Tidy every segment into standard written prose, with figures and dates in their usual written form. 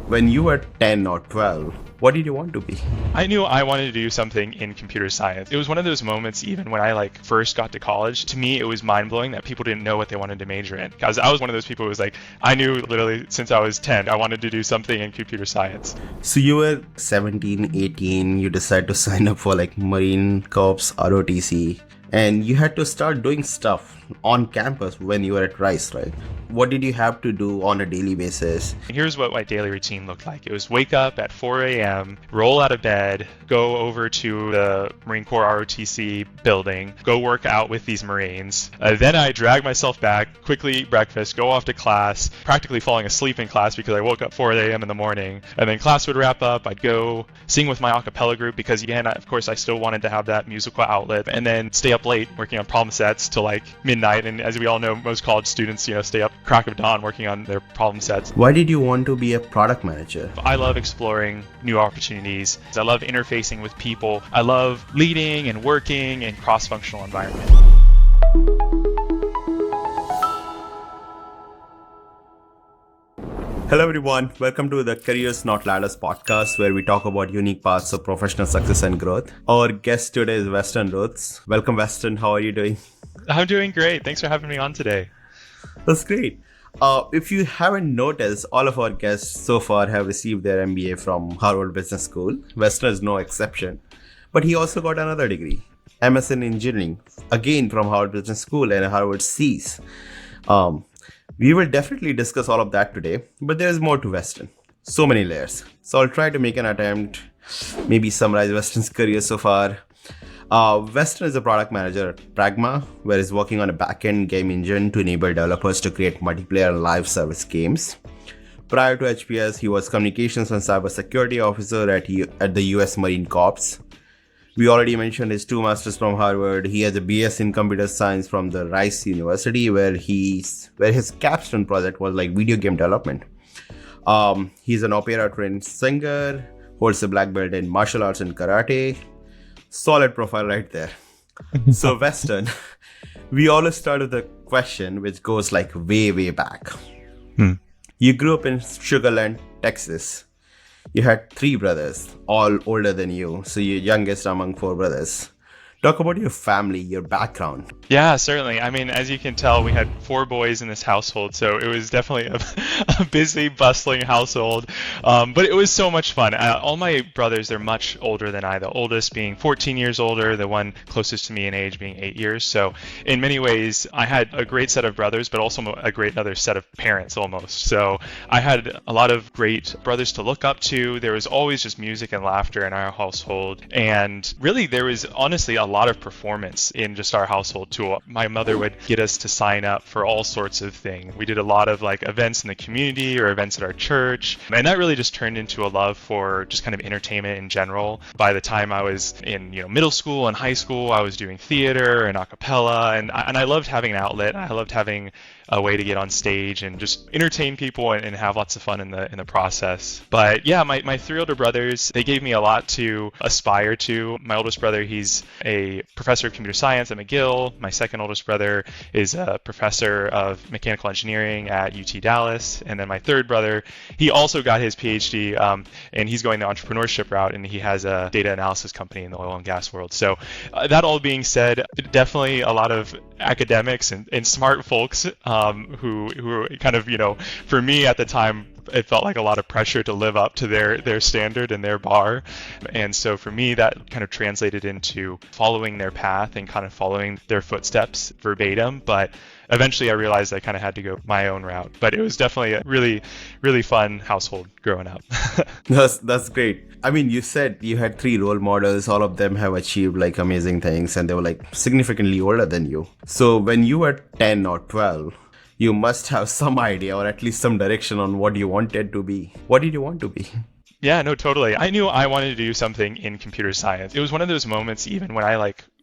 When you were 10 or 12, what did you want to be? I knew I wanted to do something in computer science. It was one of those moments, even when I first got to college, to me, it was mind blowing that people didn't know what they wanted to major in. Because I was one of those people who was I knew literally since I was 10, I wanted to do something in computer science. So you were 17, 18, you decided to sign up for Marine Corps, ROTC, and you had to start doing stuff on campus when you were at Rice, right? What did you have to do on a daily basis? Here's what my daily routine looked like. It was wake up at 4 a.m., roll out of bed, go over to the Marine Corps ROTC building, go work out with these Marines. Then I drag myself back, quickly eat breakfast, go off to class, practically falling asleep in class because I woke up 4 a.m. in the morning. And then class would wrap up. I'd go sing with my a cappella group because, again, of course, I still wanted to have that musical outlet. And then stay up late working on problem sets till midnight. And as we all know, most college students, stay up crack of dawn working on their problem sets. Why did you want to be a product manager? I love exploring new opportunities. I love interfacing with people. I love leading and working in cross-functional environment. Hello everyone, welcome to the Careers Not Ladders podcast where we talk about unique paths of professional success and growth. Our guest today is Weston Ruths. Welcome Weston, how are you doing? I'm doing great. Thanks for having me on today. That's great. If you haven't noticed, all of our guests so far have received their MBA from Harvard Business School. Weston is no exception. But he also got another degree, MS in Engineering, again from Harvard Business School and Harvard C's. We will definitely discuss all of that today, but there is more to Weston. So many layers. So I'll try to make an attempt, maybe summarize Weston's career so far. Weston is a product manager at Pragma, where he's working on a backend game engine to enable developers to create multiplayer live service games. Prior to HBS, he was communications and cybersecurity officer at the US Marine Corps. We already mentioned his 2 masters from Harvard. He has a BS in computer science from the Rice University, where his capstone project was video game development. He's an opera trained singer, holds a black belt in martial arts and karate. Solid profile right there. So Weston, we always start with a question which goes way, way back. You grew up in Sugar Land, Texas. You had 3 brothers, all older than you. So you're youngest among 4 brothers. Talk about your family, your background. Yeah, certainly. I mean, as you can tell, we had 4 boys in this household, so it was definitely a busy, bustling household. But it was so much fun. All my brothers, they're much older than I, the oldest being 14 years older, the one closest to me in age being 8 years. So in many ways, I had a great set of brothers, but also a great other set of parents almost. So I had a lot of great brothers to look up to. There was always just music and laughter in our household. And really, there was honestly a lot of performance in just our household too. My mother would get us to sign up for all sorts of things. We did a lot of events in the community or events at our church, and that really just turned into a love for just kind of entertainment in general. By the time I was in middle school and high school, I was doing theater and a cappella, and I loved having an outlet. I loved having a way to get on stage and just entertain people and have lots of fun in the process. But yeah, my 3 older brothers, they gave me a lot to aspire to. My oldest brother, he's a professor of computer science at McGill. My second oldest brother is a professor of mechanical engineering at UT Dallas. And then my third brother, he also got his PhD and he's going the entrepreneurship route, and he has a data analysis company in the oil and gas world. So that all being said, definitely a lot of academics and smart folks who were kind of, for me at the time, it felt like a lot of pressure to live up to their standard and their bar. And so for me, that kind of translated into following their path and kind of following their footsteps verbatim. But eventually I realized I kind of had to go my own route. But it was definitely a really, really fun household growing up. That's great. I mean, you said you had 3 role models. All of them have achieved amazing things, and they were significantly older than you. So when you were 10 or 12, you must have some idea or at least some direction on what you wanted to be. What did you want to be? Yeah, no, totally. I knew I wanted to do something in computer science. It was one of those moments, even when I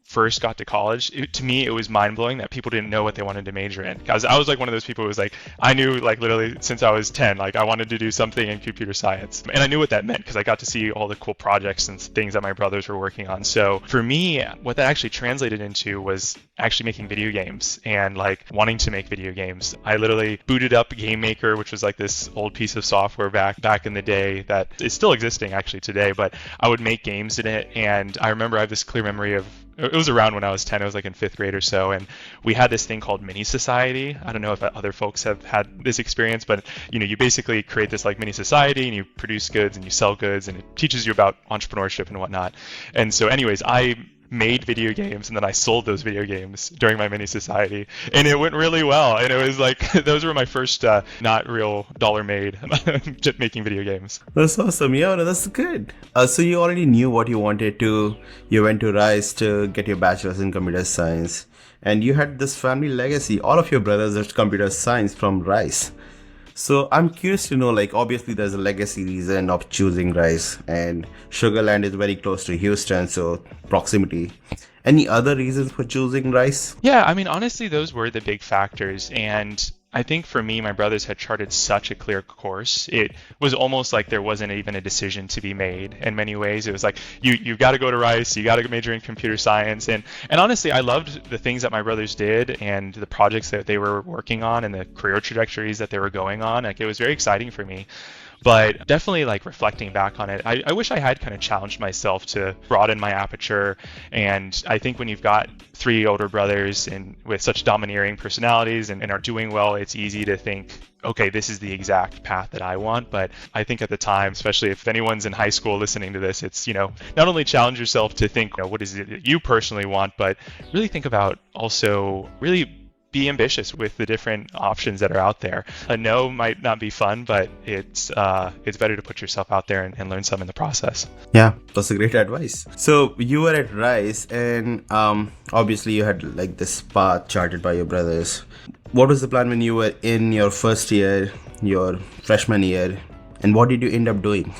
first got to college, to me, it was mind blowing that people didn't know what they wanted to major in. Because I was like one of those people who was like, I knew like literally since I was 10, like I wanted to do something in computer science. And I knew what that meant because I got to see all the cool projects and things that my brothers were working on. So for me, what that actually translated into was actually making video games and like wanting to make video games. I literally booted up Game Maker, which was like this old piece of software back in the day that is still existing actually today, but I would make games in it. And I remember I have this clear memory of, it was around when I was 10, it was like in 5th grade or so, and we had this thing called mini society. I don't know if other folks have had this experience, but you basically create this like mini society and you produce goods and you sell goods and it teaches you about entrepreneurship and whatnot. And so anyways, I made video games and then I sold those video games during my mini society and it went really well, and it was like those were my first not real dollar made just making video games. That's awesome. Yeah, no, that's good. So you already knew what you wanted to. You went to Rice to get your bachelor's in computer science, and you had this family legacy. All of your brothers are computer science from Rice. So I'm curious to know, like, obviously there's a legacy reason of choosing Rice, and Sugar Land is very close to Houston, so proximity. Any other reasons for choosing Rice? Yeah, I mean, honestly, those were the big factors. And I think for me, my brothers had charted such a clear course. It was almost like there wasn't even a decision to be made in many ways. It was like, you got to go to Rice, you got to major in computer science. And honestly, I loved the things that my brothers did and the projects that they were working on and the career trajectories that they were going on. Like, it was very exciting for me. But definitely, like, reflecting back on it, I wish I had kind of challenged myself to broaden my aperture. And I think when you've got 3 older brothers and with such domineering personalities and are doing well, it's easy to think, okay, this is the exact path that I want. But I think at the time, especially if anyone's in high school listening to this, it's, not only challenge yourself to think, what is it that you personally want, but really think about also really be ambitious with the different options that are out there. A no might not be fun, but it's better to put yourself out there and learn some in the process. Yeah, that's a great advice. So you were at Rice, and obviously you had like this path charted by your brothers. What was the plan when you were in your first year, your freshman year, and what did you end up doing?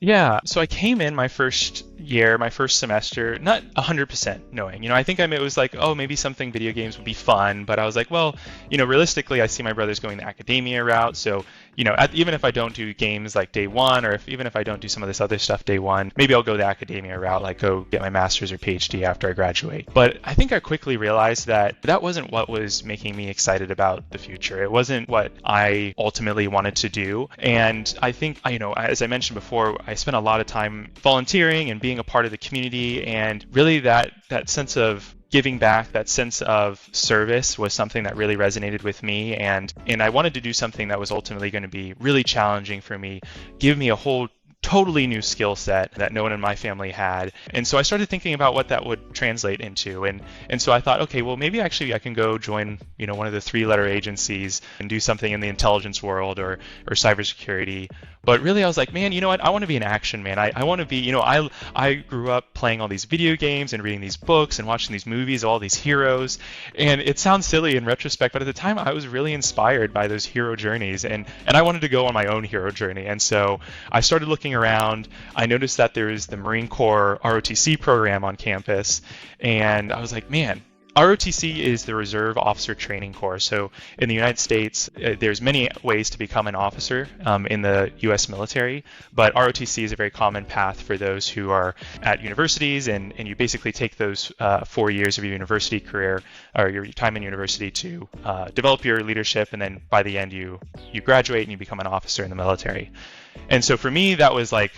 Yeah, so I came in my first year, my first semester, not 100% knowing. I think it was like, oh, maybe something video games would be fun, but I was like, well, realistically, I see my brothers going the academia route, so even if I don't do games like day one, or even if I don't do some of this other stuff day one, maybe I'll go the academia route, like go get my master's or PhD after I graduate. But I think I quickly realized that wasn't what was making me excited about the future. It wasn't what I ultimately wanted to do. And I think, as I mentioned before, I spent a lot of time volunteering and being a part of the community, and really that sense of giving back, that sense of service was something that really resonated with me, and I wanted to do something that was ultimately going to be really challenging for me, give me a whole totally new skill set that no one in my family had. And so I started thinking about what that would translate into. And so I thought, okay, well, maybe actually I can go join, one of the 3-letter agencies and do something in the intelligence world or cybersecurity. But really, I was like, man, you know what? I want to be an action man. I want to be, I grew up playing all these video games and reading these books and watching these movies, all these heroes. And it sounds silly in retrospect, but at the time I was really inspired by those hero journeys. And I wanted to go on my own hero journey. And so I started looking around. I noticed that there is the Marine Corps ROTC program on campus. And I was like, man, ROTC is the Reserve Officer Training Corps. So in the United States, there's many ways to become an officer in the U.S. military, but ROTC is a very common path for those who are at universities, and you basically take those 4 years of your university career or your time in university to develop your leadership, and then by the end you graduate and you become an officer in the military. And so for me, that was like,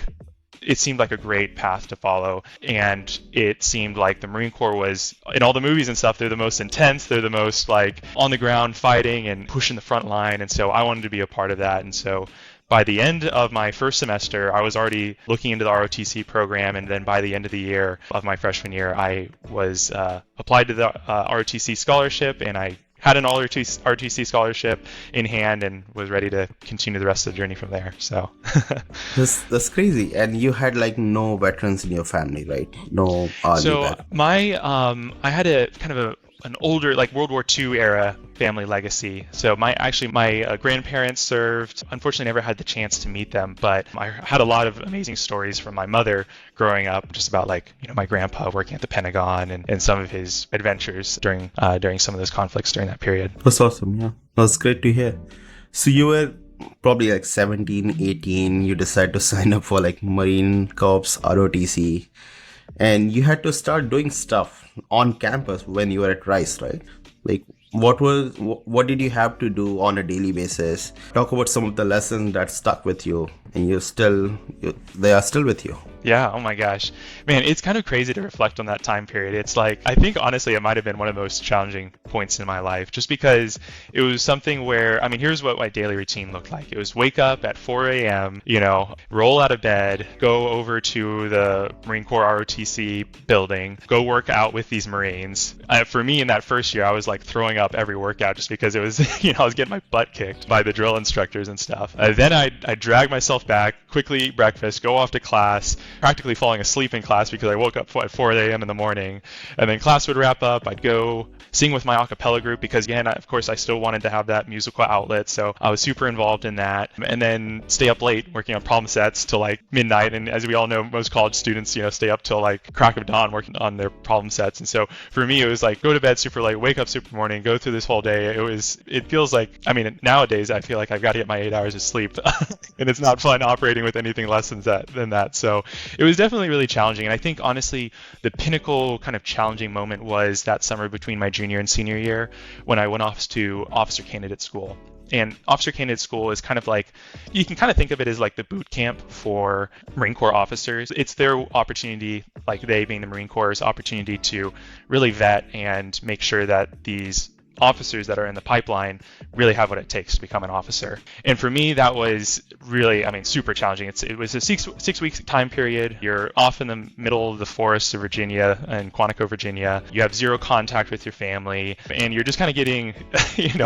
it seemed like a great path to follow. And it seemed like the Marine Corps was, in all the movies and stuff, they're the most intense, they're the most like on the ground fighting and pushing the front line. And so I wanted to be a part of that. And so by the end of my first semester, I was already looking into the ROTC program. And then by the end of the year of my freshman year, I was applied to the ROTC scholarship, and I had an ROTC scholarship in hand and was ready to continue the rest of the journey from there. So that's crazy. And you had like no veterans in your family, right? No army. So I had a kind of an older, like World War II era family legacy. So my grandparents served. Unfortunately, never had the chance to meet them, but I had a lot of amazing stories from my mother growing up, just about like, my grandpa working at the Pentagon and some of his adventures during some of those conflicts during that period. That's awesome. Yeah, that's great to hear. So you were probably like 17, 18. You decided to sign up for like Marine Corps ROTC, and you had to start doing stuff on campus when you were at Rice, right? Like, what did you have to do on a daily basis? Talk about some of the lessons that stuck with you, and they are still with you. Yeah, oh my gosh. Man, it's kind of crazy to reflect on that time period. It's like, I think honestly, it might have been one of the most challenging points in my life, just because it was something where, here's what my daily routine looked like. It was wake up at 4 a.m., roll out of bed, go over to the Marine Corps ROTC building, go work out with these Marines. For me, in that first year, I was like throwing up every workout just because it was, I was getting my butt kicked by the drill instructors and stuff. Then I drag myself back, quickly eat breakfast, go off to class, practically falling asleep in class because I woke up at 4 a.m. in the morning. And then class would wrap up. I'd go sing with my a cappella group because, again, of course, I still wanted to have that musical outlet. So I was super involved in that. And then stay up late working on problem sets till like midnight. And as we all know, most college students, stay up till like crack of dawn working on their problem sets. And so for me, it was like go to bed super late, wake up super morning, go through this whole day. It feels like, nowadays I feel like I've got to get my 8 hours of sleep and it's not fun operating with anything less than that. So it was definitely really challenging. And I think honestly, the pinnacle kind of challenging moment was that summer between my junior and senior year when I went off to officer candidate school. And officer candidate school is kind of like, you can kind of think of it as like the boot camp for Marine Corps officers. It's their opportunity, like they being the Marine Corps' opportunity to really vet and make sure that these officers that are in the pipeline really have what it takes to become an officer. And for me, that was really, super challenging. It was a six week time period. You're off in the middle of the forests of Virginia and Quantico, Virginia. You have zero contact with your family, and you're just kind of getting,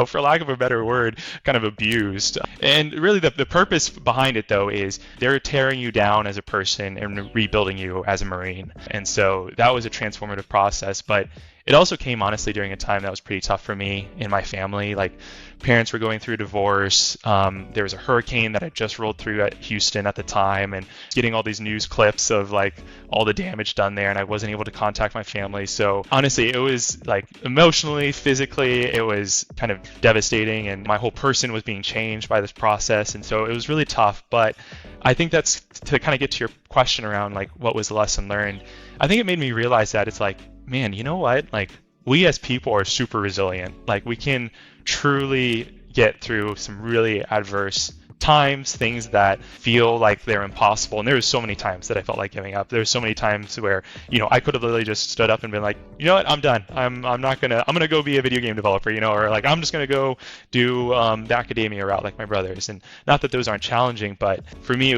for lack of a better word, kind of abused. And really the purpose behind it, though, is they're tearing you down as a person and rebuilding you as a Marine. And so that was a transformative process, but it also came, honestly, during a time that was pretty tough for me and my family. Like, parents were going through a divorce. There was a hurricane that had just rolled through at Houston at the time, and getting all these news clips of like all the damage done there, and I wasn't able to contact my family. So honestly, it was like emotionally, physically, it was kind of devastating, and my whole person was being changed by this process. And so it was really tough. But I think that's to kind of get to your question around like what was the lesson learned. I think it made me realize that it's like, man, you know what? Like, we as people are super resilient. Like, we can truly get through some really adverse times, things that feel like they're impossible. And there was so many times that I felt like giving up. There was so many times where, I could have literally just stood up and been like, you know what, I'm done. I'm gonna go be a video game developer, or like, I'm just gonna go do the academia route like my brothers. And not that those aren't challenging, but for me,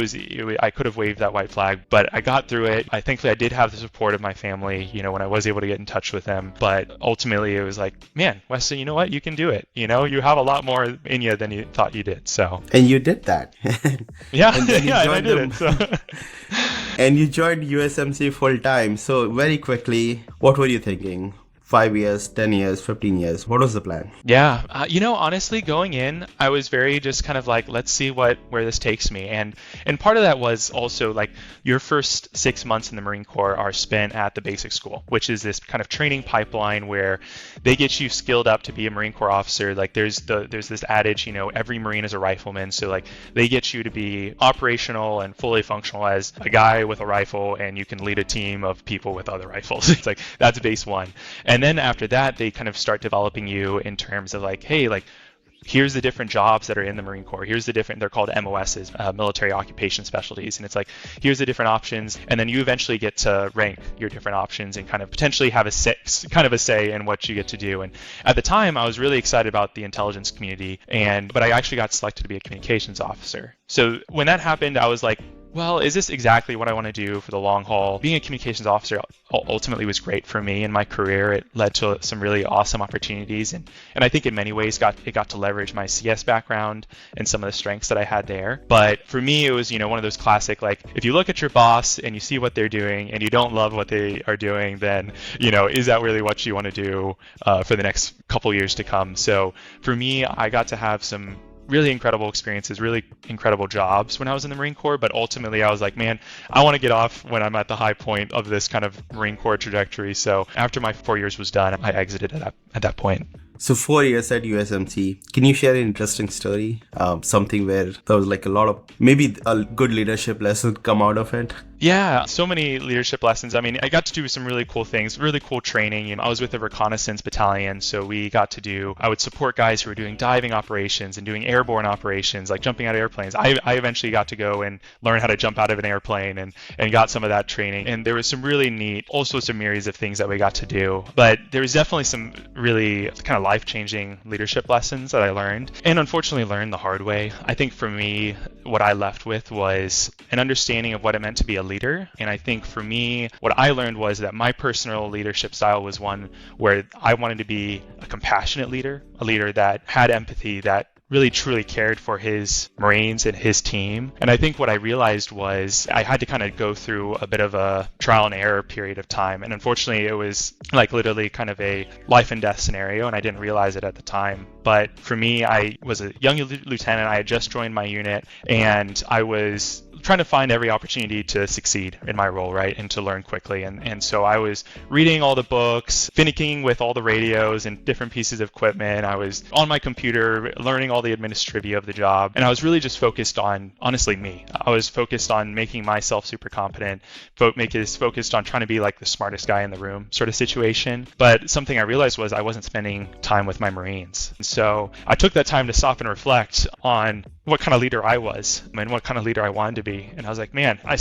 I could have waved that white flag, but I got through it. Thankfully I did have the support of my family, when I was able to get in touch with them. But ultimately it was like, man, Weston, you know what, you can do it. You have a lot more in you than you thought you did. So. And you did that. Yeah, and I did it. So. And you joined USMC full time. So very quickly, what were you thinking? 5 years, 10 years, 15 years? What was the plan? Yeah, honestly, going in, I was very just kind of like, let's see where this takes me. And part of that was also like your first 6 months in the Marine Corps are spent at the basic school, which is this kind of training pipeline where they get you skilled up to be a Marine Corps officer. Like there's this adage, every Marine is a rifleman. So like they get you to be operational and fully functional as a guy with a rifle, and you can lead a team of people with other rifles. It's like, that's base one. And then after that, they kind of start developing you in terms of like, hey, like, here's the different jobs that are in the Marine Corps. They're called MOSs, military occupation specialties. And it's like, here's the different options. And then you eventually get to rank your different options and kind of potentially have a say in what you get to do. And at the time, I was really excited about the intelligence community, but I actually got selected to be a communications officer. So when that happened, I was like, well, is this exactly what I want to do for the long haul? Being a communications officer ultimately was great for me in my career. It led to some really awesome opportunities, and I think in many ways got to leverage my CS background and some of the strengths that I had there. But for me, it was, one of those classic, like, if you look at your boss and you see what they're doing and you don't love what they are doing, then, is that really what you want to do for the next couple years to come? So for me, I got to have some really incredible experiences, really incredible jobs when I was in the Marine Corps, but ultimately I was like, man, I want to get off when I'm at the high point of this kind of Marine Corps trajectory. So after my 4 years was done, I exited at that point. So 4 years at USMC, can you share an interesting story? Something where there was like maybe a good leadership lesson come out of it? Yeah, so many leadership lessons. I mean, I got to do some really cool things, really cool training. I was with the Reconnaissance Battalion, so I would support guys who were doing diving operations and doing airborne operations, like jumping out of airplanes. I eventually got to go and learn how to jump out of an airplane and got some of that training. And there was some really neat, all sorts of myriads of things that we got to do. But there was definitely some really kind of life-changing leadership lessons that I learned, and unfortunately learned the hard way. I think for me, what I left with was an understanding of what it meant to be a leader. And I think for me, what I learned was that my personal leadership style was one where I wanted to be a compassionate leader, a leader that had empathy, that really truly cared for his Marines and his team. And I think what I realized was I had to kind of go through a bit of a trial and error period of time. And unfortunately, it was like literally kind of a life and death scenario, and I didn't realize it at the time. But for me, I was a young lieutenant. I had just joined my unit, and I was trying to find every opportunity to succeed in my role, right, and to learn quickly. And so I was reading all the books, finicking with all the radios and different pieces of equipment. I was on my computer learning all the administrivia of the job, and I was really just focused on, honestly, me. I was focused on making myself super competent, focused on trying to be like the smartest guy in the room sort of situation. But something I realized was I wasn't spending time with my Marines. And so I took that time to stop and reflect on what kind of leader I was and what kind of leader I wanted to be. And I was like, man, I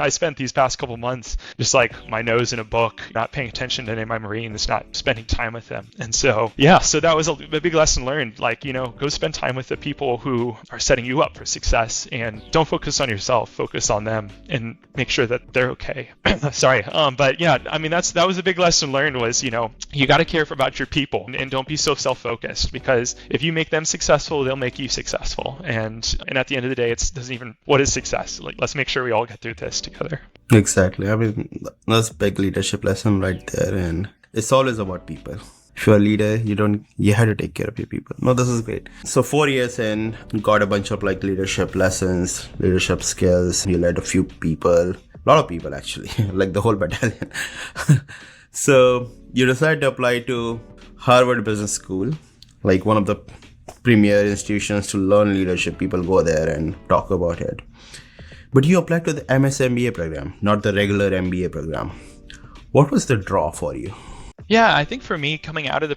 spent these past couple months just like my nose in a book, not paying attention to any of my Marines, not spending time with them. And so, yeah, so that was a big lesson learned. Like, go spend time with the people who are setting you up for success, and don't focus on yourself, focus on them and make sure that they're okay. Sorry. But yeah, I mean, that was a big lesson learned was, you got to care about your people and don't be so self-focused, because if you make them successful, they'll make you successful. And at the end of the day, what is success? Like, let's make sure we all get through this together. Exactly. I mean, that's a big leadership lesson right there. And it's always about people. If you're a leader, you have to take care of your people. No, this is great. So 4 years in, you got a bunch of like leadership lessons, leadership skills. You led a few people, a lot of people actually, like the whole battalion. So you decided to apply to Harvard Business School, like one of the premier institutions to learn leadership. People go there and talk about it. But you applied to the MS MBA program, not the regular MBA program. What was the draw for you? Yeah, I think for me, coming out of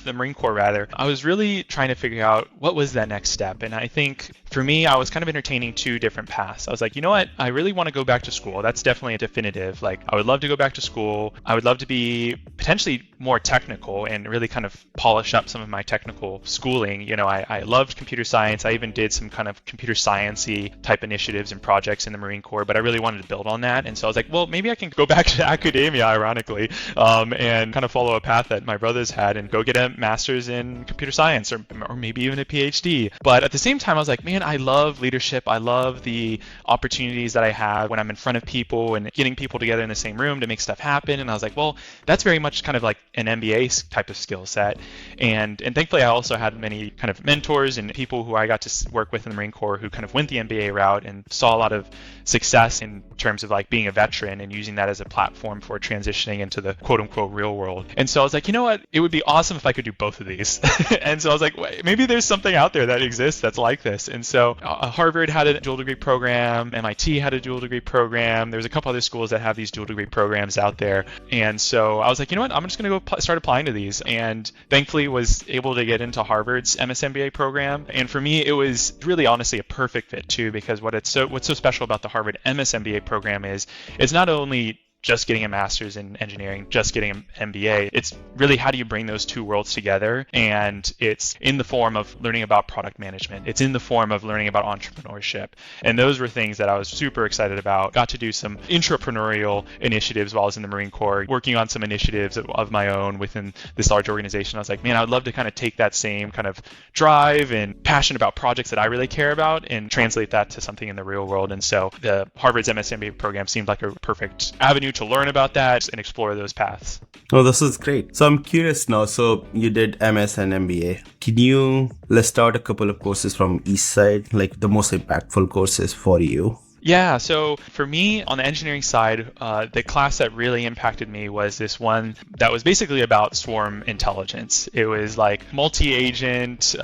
the Marine Corps rather, I was really trying to figure out what was that next step. And I think for me, I was kind of entertaining two different paths. I was like, you know what? I really want to go back to school. That's definitely a definitive. Like, I would love to go back to school. I would love to be potentially more technical and really kind of polish up some of my technical schooling. I loved computer science. I even did some kind of computer science-y type initiatives and projects in the Marine Corps, but I really wanted to build on that. And so I was like, well, maybe I can go back to academia, ironically, and kind of follow a path that my brothers had and go get a master's in computer science or maybe even a PhD. But at the same time, I was like, man, I love leadership. I love the opportunities that I have when I'm in front of people and getting people together in the same room to make stuff happen. And I was like, well, that's very much kind of like an MBA type of skill set. And thankfully, I also had many kind of mentors and people who I got to work with in the Marine Corps who kind of went the MBA route and saw a lot of success in terms of like being a veteran and using that as a platform for transitioning into the quote unquote real world. And so I was like, you know what? It would be awesome if I could do both of these. And so I was like, wait, maybe there's something out there that exists that's like this. And so Harvard had a dual degree program. MIT had a dual degree program. There's a couple other schools that have these dual degree programs out there. And so I was like, you know what? I'm just going to go start applying to these. And thankfully was able to get into Harvard's MSMBA program. And for me, it was really honestly a perfect fit too, because what's so special about the Harvard MSMBA program is it's not only just getting a master's in engineering, just getting an MBA. It's really how do you bring those two worlds together? And it's in the form of learning about product management. It's in the form of learning about entrepreneurship. And those were things that I was super excited about. Got to do some intrapreneurial initiatives while I was in the Marine Corps, working on some initiatives of my own within this large organization. I was like, man, I would love to kind of take that same kind of drive and passion about projects that I really care about and translate that to something in the real world. And so the Harvard's MS MBA program seemed like a perfect avenue to learn about that and explore those paths. Oh, this is great. So I'm curious now. So you did MS and MBA. Can you list out a couple of courses from each side, like the most impactful courses for you? Yeah, so for me, on the engineering side, the class that really impacted me was this one that was basically about swarm intelligence. It was like multi-agent,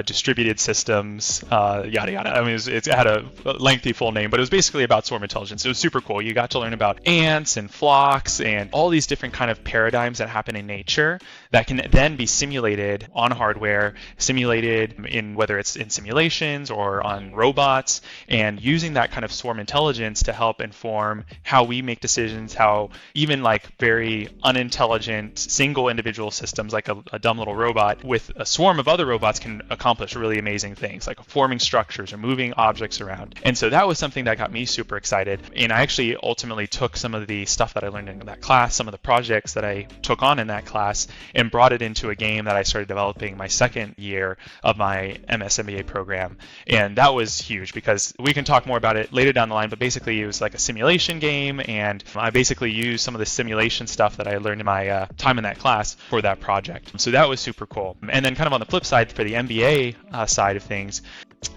distributed systems, yada yada. I mean, it had a lengthy full name, but it was basically about swarm intelligence. It was super cool. You got to learn about ants and flocks and all these different kind of paradigms that happen in nature that can then be simulated on hardware, simulated in whether it's in simulations or on robots, and using that kind of swarm intelligence to help inform how we make decisions, how even like very unintelligent single individual systems like a dumb little robot with a swarm of other robots can accomplish really amazing things like forming structures or moving objects around. And so that was something that got me super excited. And I actually ultimately took some of the stuff that I learned in that class, some of the projects that I took on in that class, and brought it into a game that I started developing my second year of my MS MBA program. And that was huge because we can talk more about it later down the line, but basically it was like a simulation game, and I basically used some of the simulation stuff that I learned in my time in that class for that project. So that was super cool. And then kind of on the flip side, for the MBA side of things,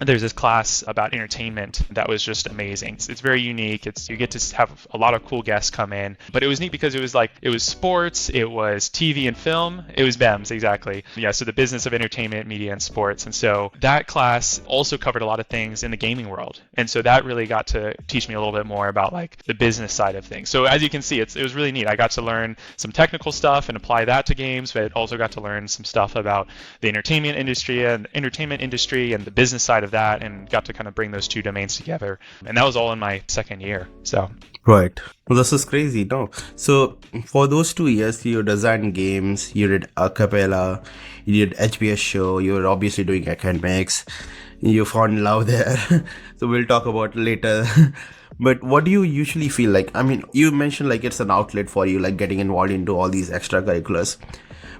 there's this class about entertainment that was just amazing. It's very unique. You get to have a lot of cool guests come in, but it was neat because it was sports, it was TV and film, it was BEMS, exactly. Yeah, so the business of entertainment, media, and sports. And so that class also covered a lot of things in the gaming world. And so that really got to teach me a little bit more about like the business side of things. So as you can see, it was really neat. I got to learn some technical stuff and apply that to games, but also got to learn some stuff about the entertainment industry and the business side of that, and got to kind of bring those two domains together. And that was all in my second year. So right. Well, this is crazy. No. So for those 2 years, you designed games, you did a cappella, you did HBS show, you were obviously doing academics, you found love there. So we'll talk about later. But what do you usually feel like? I mean, you mentioned like it's an outlet for you, like getting involved into all these extracurriculars.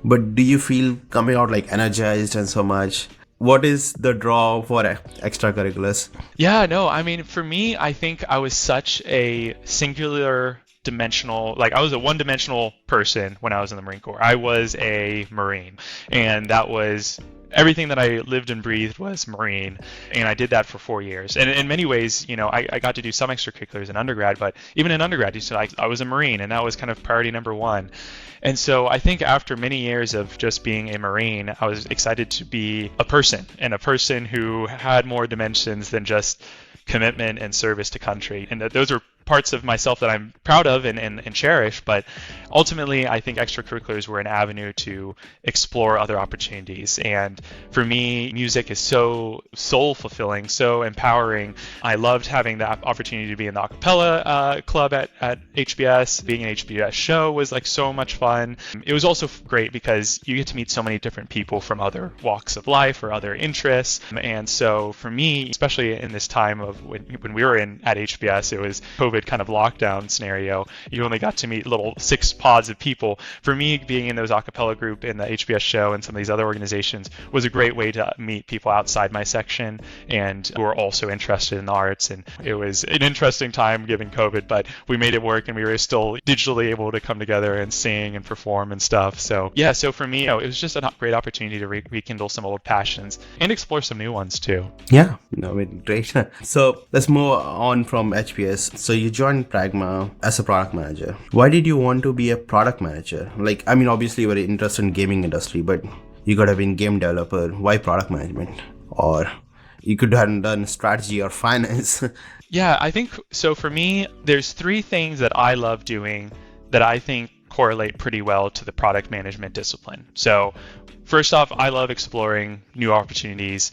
But do you feel coming out like energized and so much? What is the draw for extracurriculars? yeah, no, I mean, for me, I think I was such a singular dimensional, like I was a one-dimensional person when I was in the Marine Corps. I was a Marine, and that was everything that I lived and breathed was Marine, and I did that for 4 years. And in many ways, I got to do some extracurriculars in undergrad, but even in undergrad, I was a Marine, and that was kind of priority number one. And so I think after many years of just being a Marine, I was excited to be a person, and a person who had more dimensions than just commitment and service to country. And that those are parts of myself that I'm proud of and cherish, but ultimately I think extracurriculars were an avenue to explore other opportunities. And for me, music is so soul fulfilling, so empowering. I loved having the opportunity to be in the a cappella club at HBS. Being an HBS show was like so much fun. It was also great because you get to meet so many different people from other walks of life or other interests. And so for me, especially in this time of when we were at HBS, it was COVID kind of lockdown scenario. You only got to meet little 6 pods of people. For me, being in those a cappella group in the HBS show and some of these other organizations was a great way to meet people outside my section and who are also interested in the arts. And it was an interesting time given COVID, but we made it work, and we were still digitally able to come together and sing and perform and stuff. So yeah, so for me, it was just a great opportunity to rekindle some old passions and explore some new ones too. Yeah, great. So let's move on from HBS. So you joined Pragma as a product manager. Why did you want to be a product manager? Like, I mean, obviously you were interested in gaming industry, but you could have been game developer. Why product management? Or you could have done strategy or finance. Yeah, I think so. For me, there's 3 things that I love doing that I think correlate pretty well to the product management discipline. So first off, I love exploring new opportunities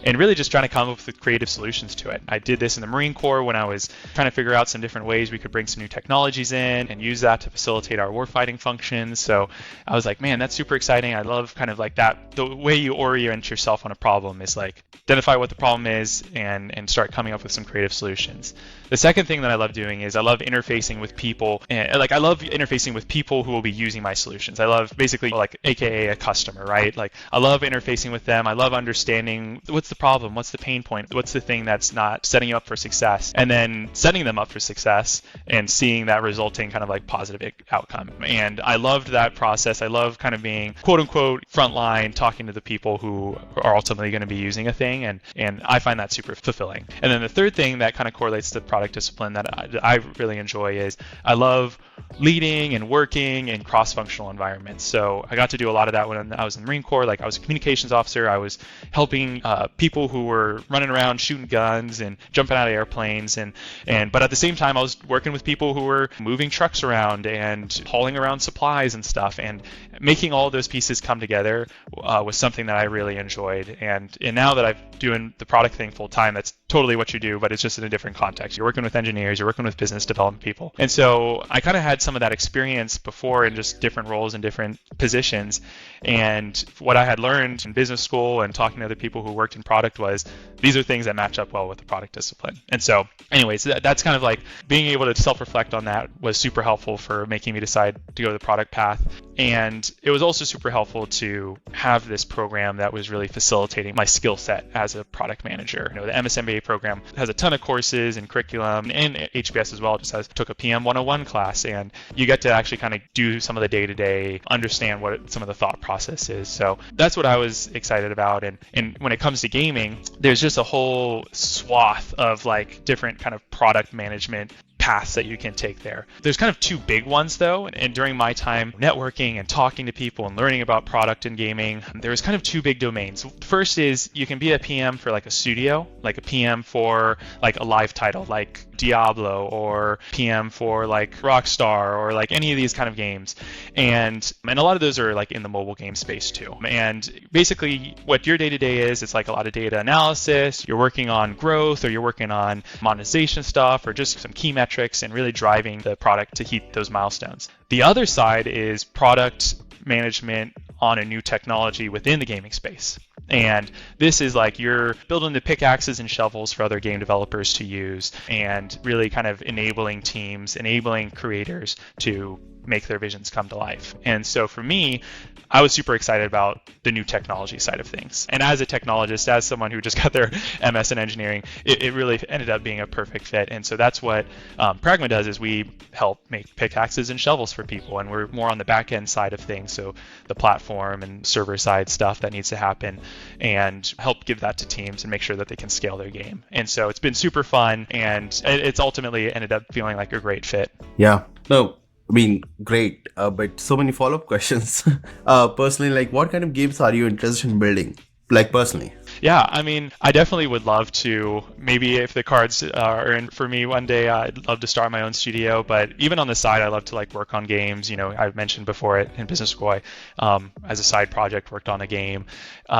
and really just trying to come up with creative solutions to it. I did this in the Marine Corps when I was trying to figure out some different ways we could bring some new technologies in and use that to facilitate our warfighting functions. So I was like, man, that's super exciting. I love kind of like that. The way you orient yourself on a problem is like identify what the problem is and start coming up with some creative solutions. The second thing that I love doing is I love interfacing with people. Like I love interfacing with people who will be using my solutions. I love basically like AKA a customer, right? Like I love interfacing with them. I love understanding what's the problem, what's the pain point, what's the thing that's not setting you up for success, and then setting them up for success and seeing that resulting kind of like positive outcome. And I loved that process. I love kind of being quote unquote frontline, talking to the people who are ultimately going to be using a thing, and I find that super fulfilling. And then the third thing that kind of correlates to product discipline that I really enjoy is I love leading and working in cross-functional environments. So I got to do a lot of that when I was in the Marine Corps. Like I was a communications officer. I was helping people who were running around shooting guns and jumping out of airplanes, but at the same time I was working with people who were moving trucks around and hauling around supplies and stuff, and making all of those pieces come together was something that I really enjoyed. And now that I'm doing the product thing full time, that's totally what you do, but it's just in a different context. You're working with engineers, you're working with business development people. And so I kind of had some of that experience before in just different roles and different positions. And what I had learned in business school and talking to other people who worked in product was these are things that match up well with the product discipline. And so anyways, that's kind of like being able to self-reflect on that was super helpful for making me decide to go the product path. And it was also super helpful to have this program that was really facilitating my skill set as a product manager. You know, the MSMBA program has a ton of courses and curriculum, and HBS as well took a PM 101 class, and you get to actually kind of do some of the day-to-day, understand what some of the thought process is. So that's what I was excited about. And when it comes to gaming, there's just a whole swath of like different kind of product management paths that you can take there. There's kind of two big ones though, and during my time networking and talking to people and learning about product and gaming, there's kind of two big domains. First is you can be a PM for like a studio, like a PM for like a live title like Diablo, or PM for like Rockstar, or like any of these kind of games. And a lot of those are like in the mobile game space too. And basically what your day-to-day is, it's like a lot of data analysis, you're working on growth, or you're working on monetization stuff, or just some key metrics and really driving the product to hit those milestones. The other side is product management on a new technology within the gaming space. And this is like you're building the pickaxes and shovels for other game developers to use, and really kind of enabling teams, enabling creators to make their visions come to life. And so for me, I was super excited about the new technology side of things. And as a technologist, as someone who just got their MS in engineering, it really ended up being a perfect fit. And so that's what Pragma does, is we help make pickaxes and shovels for people. And we're more on the back end side of things, so the platform and server side stuff that needs to happen, and help give that to teams and make sure that they can scale their game. And so it's been super fun, and it's ultimately ended up feeling like a great fit. Yeah. No, I mean, great, but so many follow-up questions. Personally, like, what kind of games are you interested in building? Like, personally? Yeah, I mean, I definitely would love to, maybe if the cards are in for me one day, I'd love to start my own studio. But even on the side, I love to like work on games. You know, I mentioned before it in business school, as a side project, worked on a game.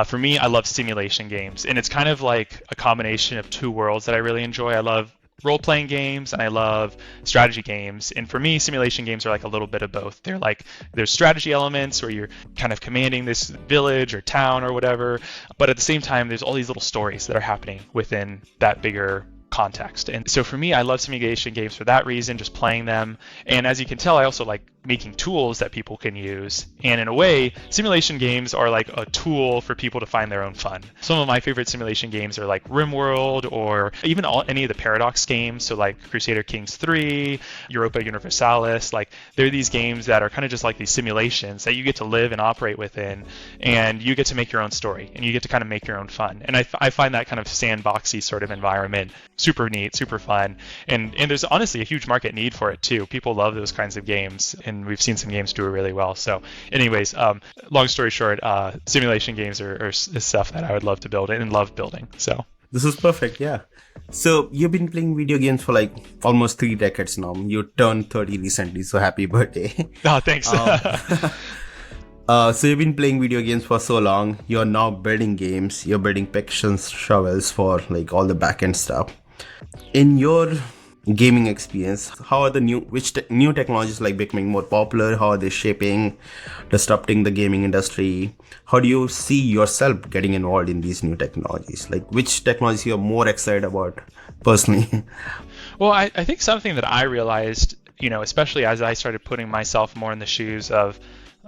For me, I love simulation games. And it's kind of like a combination of two worlds that I really enjoy. I love role-playing games and I love strategy games. And for me, simulation games are like a little bit of both. They're like, there's strategy elements where you're kind of commanding this village or town or whatever, but at the same time, there's all these little stories that are happening within that bigger context. And so for me, I love simulation games for that reason, just playing them. And as you can tell, I also like making tools that people can use. And in a way, simulation games are like a tool for people to find their own fun. Some of my favorite simulation games are like RimWorld, or even any of the Paradox games. So like Crusader Kings 3, Europa Universalis, like they're these games that are kind of just like these simulations that you get to live and operate within, and you get to make your own story and you get to kind of make your own fun. And I find that kind of sandboxy sort of environment super neat, super fun. And there's honestly a huge market need for it too. People love those kinds of games, and we've seen some games do it really well. So anyways, long story short, simulation games are stuff that I would love to build and love building. So this is perfect. Yeah. So you've been playing video games for like almost 3 decades now. You turned 30 recently, so happy birthday. Oh, thanks. So you've been playing video games for so long. You're now building games. You're building picks and shovels for like all the backend stuff. In your gaming experience, how are the new technologies like becoming more popular? How are they shaping, disrupting the gaming industry? How do you see yourself getting involved in these new technologies? Like which technologies you're more excited about personally? Well, I think something that I realized, especially as I started putting myself more in the shoes of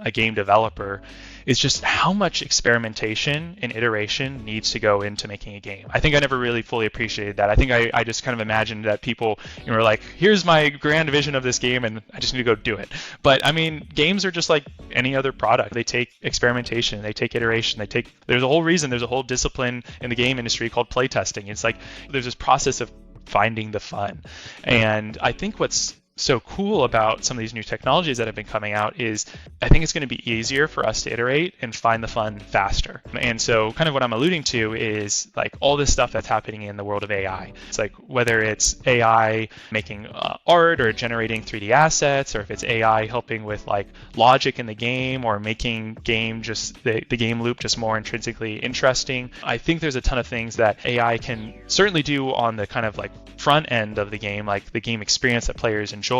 a game developer, is just how much experimentation and iteration needs to go into making a game. I think I never really fully appreciated that. I think I just kind of imagined that people were like, here's my grand vision of this game and I just need to go do it. But I mean, games are just like any other product. They take experimentation, they take iteration, there's a whole discipline in the game industry called playtesting. It's like there's this process of finding the fun. And I think what's so cool about some of these new technologies that have been coming out is I think it's going to be easier for us to iterate and find the fun faster. And so kind of what I'm alluding to is like all this stuff that's happening in the world of AI. It's like whether it's AI making art or generating 3D assets, or if it's AI helping with like logic in the game or making game just the game loop just more intrinsically interesting. I think there's a ton of things that AI can certainly do on the kind of like front end of the game, like the game experience that players enjoy.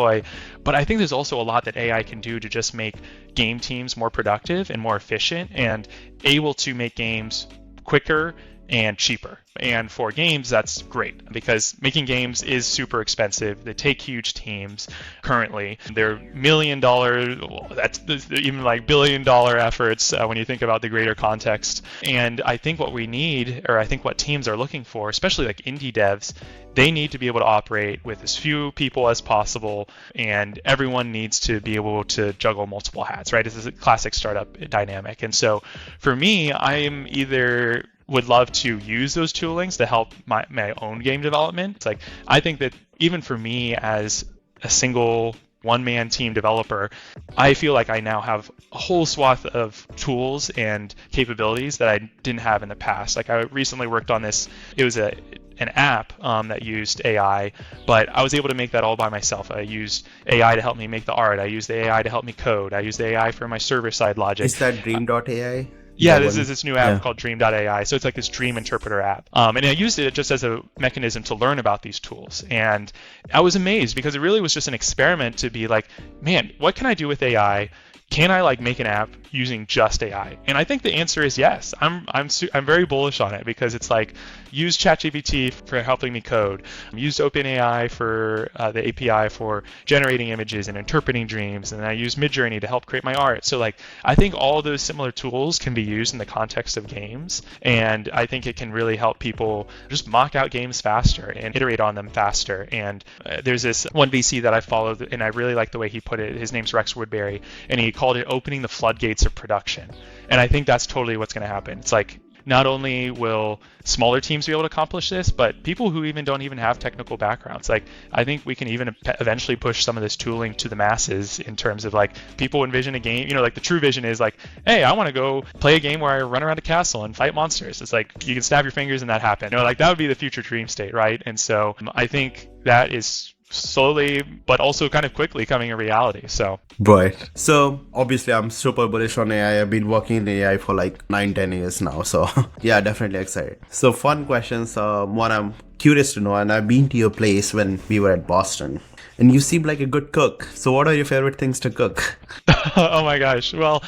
But I think there's also a lot that AI can do to just make game teams more productive and more efficient and able to make games quicker and cheaper. And for games, that's great because making games is super expensive. They take huge teams currently. They're $1 million, that's even like $1 billion efforts when you think about the greater context. And I think what we need, or I think what teams are looking for, especially like indie devs, they need to be able to operate with as few people as possible, and everyone needs to be able to juggle multiple hats, right? This is a classic startup dynamic. And so for me, I'm either would love to use those toolings to help my own game development. It's like, I think that even for me as a single one-man team developer, I feel like I now have a whole swath of tools and capabilities that I didn't have in the past. Like I recently worked on this, it was an app that used AI, but I was able to make that all by myself. I used AI to help me make the art. I used the AI to help me code. I used the AI for my server-side logic. Is that Dream.ai? Yeah, this is this new app called Dream.ai. So it's like this dream interpreter app. And I used it just as a mechanism to learn about these tools. And I was amazed because it really was just an experiment to be like, man, what can I do with AI? Can I like make an app using just AI? And I think the answer is yes. I'm very bullish on it because it's like use ChatGPT for helping me code, use OpenAI for the API for generating images and interpreting dreams, and I use Midjourney to help create my art. So like I think all those similar tools can be used in the context of games, and I think it can really help people just mock out games faster and iterate on them faster. And there's this one VC that I followed, and I really like the way he put it. His name's Rex Woodbury, and he called it opening the floodgates of production. And I think that's totally what's going to happen. It's like not only will smaller teams be able to accomplish this, but people who don't even have technical backgrounds. Like I think we can even eventually push some of this tooling to the masses in terms of like people envision a game, like the true vision is like, hey, I want to go play a game where I run around a castle and fight monsters. It's like you can snap your fingers and that happen. Like that would be the future dream state, right? And so I think that is slowly but also kind of quickly coming a reality. Right. So obviously I'm super bullish on AI. I've been working in AI for like 9-10 years now. So yeah, definitely excited. So fun questions. One I'm curious to know, and I've been to your place when we were at Boston, and you seem like a good cook. So what are your favorite things to cook? Oh my gosh. Well,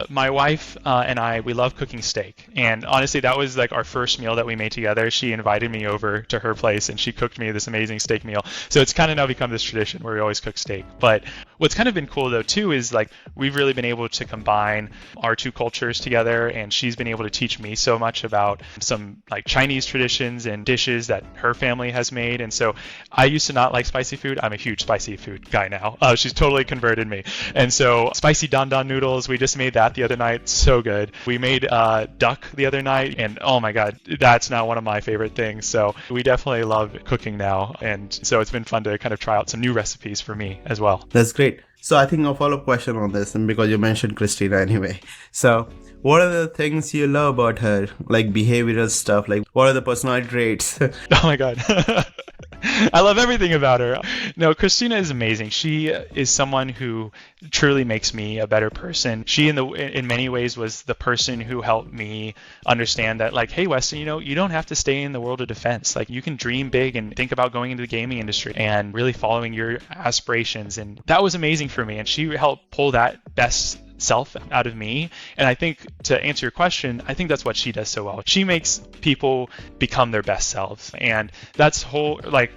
my wife and I, we love cooking steak. And honestly, that was like our first meal that we made together. She invited me over to her place and she cooked me this amazing steak meal. So it's kind of now become this tradition where we always cook steak. But what's kind of been cool though too is like we've really been able to combine our two cultures together, and she's been able to teach me so much about some like Chinese traditions and dishes that her family has made. And so I used to not like spicy food. I'm a huge spicy food guy now. She's totally converted me. And so spicy dan dan noodles, we just made that the other night. So good. We made duck the other night, and oh my god, that's now one of my favorite things. So we definitely love cooking now, and so it's been fun to kind of try out some new recipes for me as well. That's great. So I think a follow-up question on this, and because you mentioned Christina anyway. So what are the things you love about her, like behavioral stuff? Like what are the personality traits? Oh my god. I love everything about her. No, Christina is amazing. She is someone who truly makes me a better person. She, in many ways, was the person who helped me understand that, like, hey, Weston, you don't have to stay in the world of defense. Like, you can dream big and think about going into the gaming industry and really following your aspirations. And that was amazing for me. And she helped pull that best self out of me. And I think, to answer your question, I think that's what she does so well. She makes people become their best selves. And that's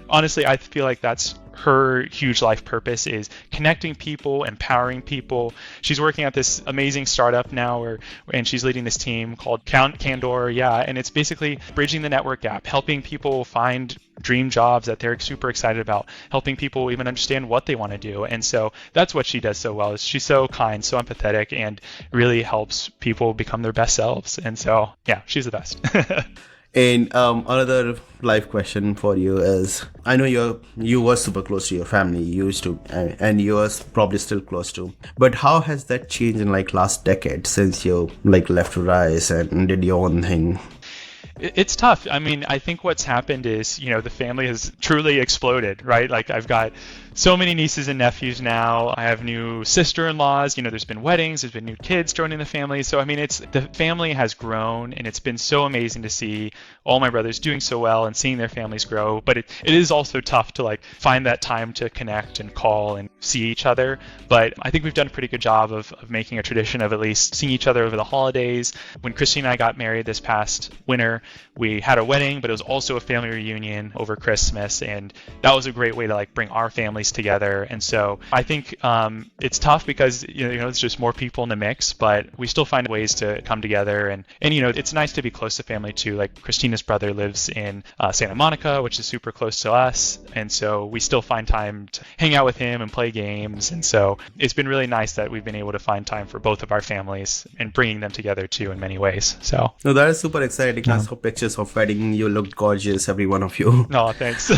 honestly, I feel like that's her huge life purpose, is connecting people, empowering people. She's working at this amazing startup now, and she's leading this team called Candor. Yeah, and it's basically bridging the network gap, helping people find dream jobs that they're super excited about, helping people even understand what they want to do. And so that's what she does so well. Is she's so kind, so empathetic, and really helps people become their best selves. And so, yeah, she's the best. And another life question for you is, I know you were super close to your family, you used to, and you are probably still close to. But how has that changed in last decade since you left to Rise and did your own thing? It's tough. I mean, I think what's happened is, the family has truly exploded, right? Like, I've got so many nieces and nephews now. I have new sister-in-laws. There's been weddings, there's been new kids joining the family. So, I mean, the family has grown, and it's been so amazing to see all my brothers doing so well and seeing their families grow. But it is also tough to find that time to connect and call and see each other. But I think we've done a pretty good job of making a tradition of at least seeing each other over the holidays. When Christine and I got married this past winter, we had a wedding, but it was also a family reunion over Christmas, and that was a great way to bring our families together. And so I think it's tough because it's just more people in the mix, but we still find ways to come together. And it's nice to be close to family too. Like, Christina's brother lives in Santa Monica, which is super close to us, and so we still find time to hang out with him and play games. And so it's been really nice that we've been able to find time for both of our families and bringing them together too in many ways. So no, that is super exciting. I saw pictures of wedding. You looked gorgeous, every one of you. No, thanks.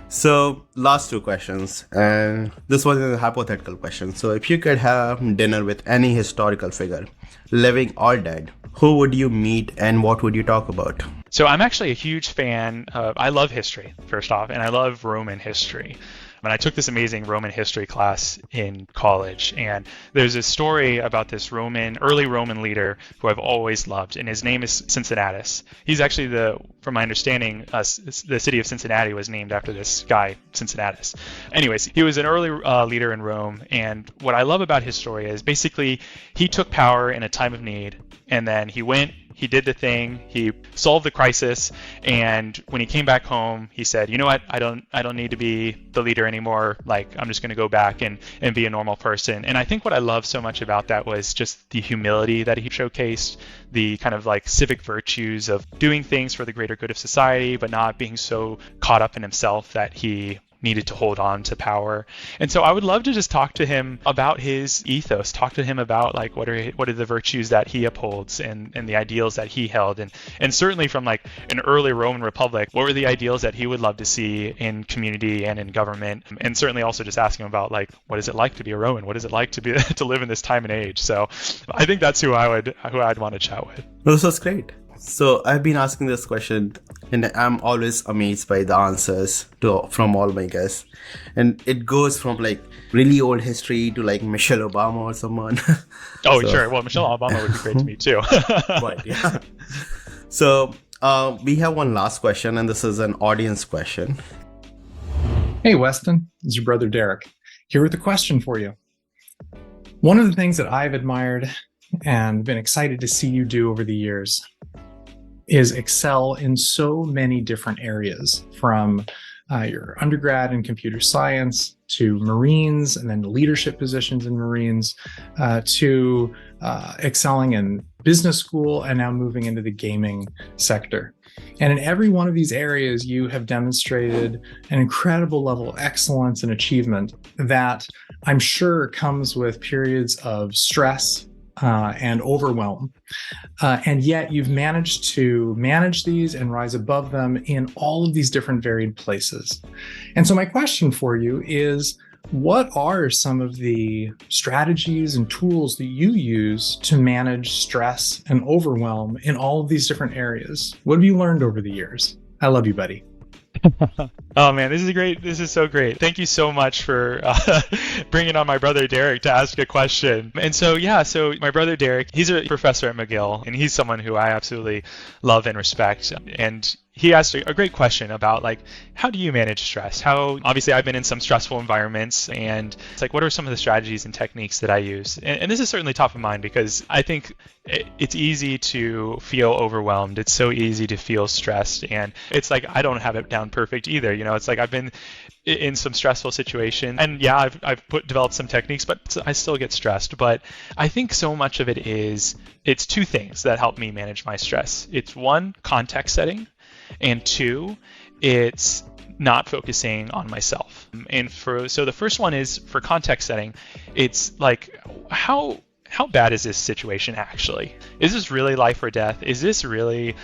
So last two questions, and this was a hypothetical question. So if you could have dinner with any historical figure, living or dead, who would you meet and what would you talk about? So I'm actually a huge fan I love history, first off, and I love Roman history. And I took this amazing Roman history class in college, and there's a story about this early Roman leader who I've always loved, and his name is Cincinnatus. He's actually from my understanding, the city of Cincinnati was named after this guy, Cincinnatus. Anyways, he was an early leader in Rome, and what I love about his story is basically he took power in a time of need, and then he did the thing, he solved the crisis, and when he came back home, he said, you know what, I don't need to be the leader anymore. I'm just going to go back and be a normal person. And I think what I love so much about that was just the humility that he showcased, the kind of civic virtues of doing things for the greater good of society, but not being so caught up in himself that he needed to hold on to power. And so I would love to just talk to him about his ethos, talk to him about what are the virtues that he upholds and the ideals that he held. And certainly from an early Roman Republic, what were the ideals that he would love to see in community and in government? And certainly also just asking him about what is it like to be a Roman? What is it like to be to live in this time and age? So I think that's who I'd want to chat with. This was great. So I've been asking this question, and I'm always amazed by the answers from all my guests. And it goes from really old history to Michelle Obama or someone. Oh, sure. Well, Michelle Obama would be great to meet too. Right, yeah. So we have one last question, and this is an audience question. Hey, Weston. It's your brother Derek here with a question for you. One of the things that I've admired and been excited to see you do over the years is excel in so many different areas, from your undergrad in computer science to Marines, and then leadership positions in Marines, to excelling in business school, and now moving into the gaming sector. And in every one of these areas, you have demonstrated an incredible level of excellence and achievement that I'm sure comes with periods of stress and overwhelm. And yet you've managed to manage these and rise above them in all of these different varied places. And so my question for you is, what are some of the strategies and tools that you use to manage stress and overwhelm in all of these different areas? What have you learned over the years? I love you, buddy. Oh man, this is great. This is so great. Thank you so much for bringing on my brother Derek to ask a question. And so, yeah, so my brother Derek, he's a professor at McGill, and he's someone who I absolutely love and respect. And he asked a great question about like, how do you manage stress? How, obviously I've been in some stressful environments, and it's like, what are some of the strategies and techniques that I use? And this is certainly top of mind because I think it's easy to feel overwhelmed. It's so easy to feel stressed, and it's like, I don't have it down perfect either. You know, it's like I've been in some stressful situation, and yeah, I've developed some techniques, but I still get stressed. But I think so much of it is, it's two things that help me manage my stress. It's one, context setting, and two, it's not focusing on myself. And so the first one is for context setting. It's like, how bad is this situation actually? Is this really life or death? Is this really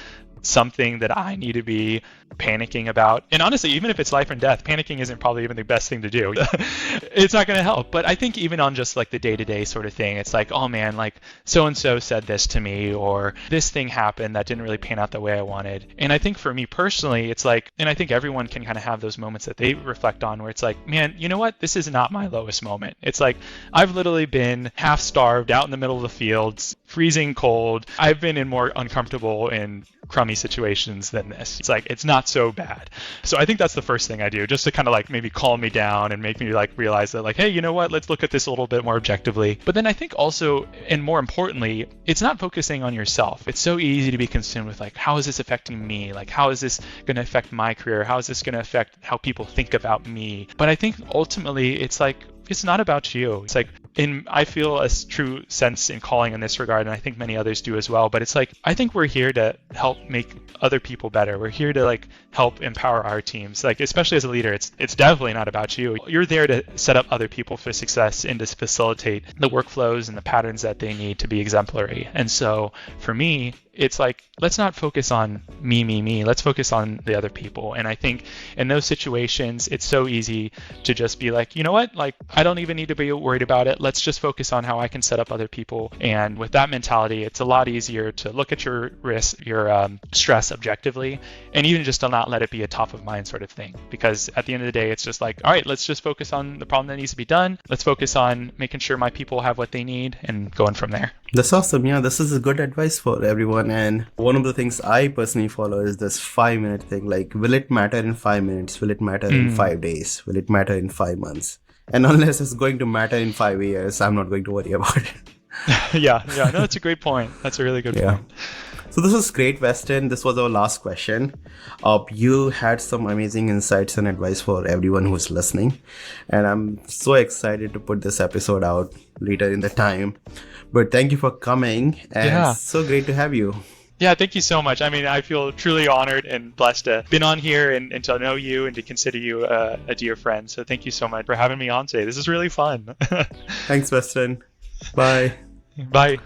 something that I need to be panicking about? And honestly, even if it's life and death, panicking isn't probably even the best thing to do. It's not going to help. But I think even on just like the day-to-day sort of thing, it's like, oh man, like so-and-so said this to me, or this thing happened that didn't really pan out the way I wanted. And I think for me personally, it's like, and I think everyone can kind of have those moments that they reflect on where it's like, man, you know what? This is not my lowest moment. It's like, I've literally been half starved out in the middle of the fields, freezing cold. I've been in more uncomfortable and crummy situations than this. It's like, it's not so bad. So I think that's the first thing I do, just to kind of like maybe calm me down and make me like realize that like, hey, you know what, let's look at this a little bit more objectively. But then I think also, and more importantly, it's not focusing on yourself. It's so easy to be consumed with like, how is this affecting me? Like, how is this going to affect my career? How is this going to affect how people think about me? But I think ultimately it's like, it's not about you. It's like, I feel a true sense in calling in this regard, and I think many others do as well. But it's like, I think we're here to help make other people better. We're here to like help empower our teams. Like, especially as a leader, it's definitely not about you. You're there to set up other people for success and to facilitate the workflows and the patterns that they need to be exemplary. And so for me, it's like, let's not focus on me. Let's focus on the other people. And I think in those situations, it's so easy to just be like, you know what? Like, I don't even need to be worried about it. Let's just focus on how I can set up other people. And with that mentality, it's a lot easier to look at your risk, your stress objectively, and even just to not let it be a top of mind sort of thing. Because at the end of the day, it's just like, all right, let's just focus on the problem that needs to be done. Let's focus on making sure my people have what they need and going from there. That's awesome. Yeah, this is a good advice for everyone. And one of the things I personally follow is this 5-minute thing. Like, will it matter in 5 minutes? Will it matter in 5 days? Will it matter in 5 months? And unless it's going to matter in 5 years, I'm not going to worry about it. Yeah. No, that's a great point. That's a really good point. So this was great, Weston. This was our last question. You had some amazing insights and advice for everyone who's listening. And I'm so excited to put this episode out later in the time. But thank you for coming. And it's so great to have you. Yeah, thank you so much. I mean, I feel truly honored and blessed to have been on here and to know you and to consider you a dear friend. So thank you so much for having me on today. This is really fun. Thanks, Weston. Bye. Bye.